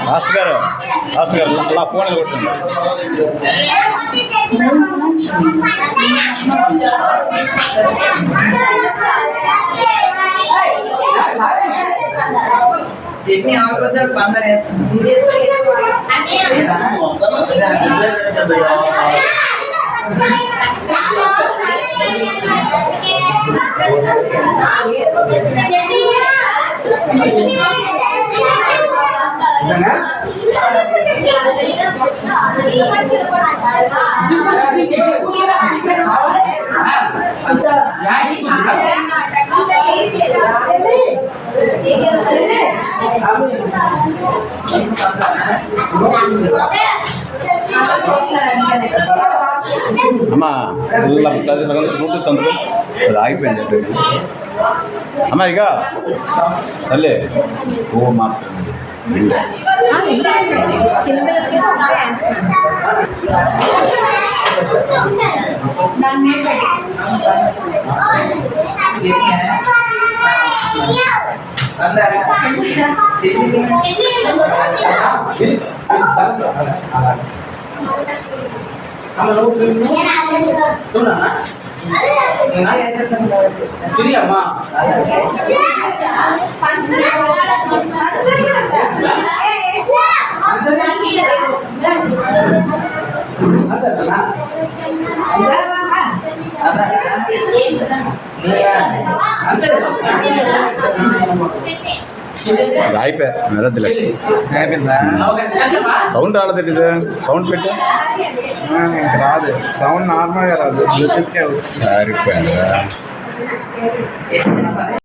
Master గారు అలా phone కొట్టండి. చట్నీ ఆడుకోద్దాం పందరే అమ్మా రూపు తొందర అది ఆగిపోయింది చెప్పండి అమ్మా. ఇక తల్లి ఓ మా అమ్మా అయిపోయారు సౌండ్ రాలేదు. ఇది సౌండ్ పెట్టు. రాదు సౌండ్ నార్మల్గా రాదు. సరిపోయిందిరా.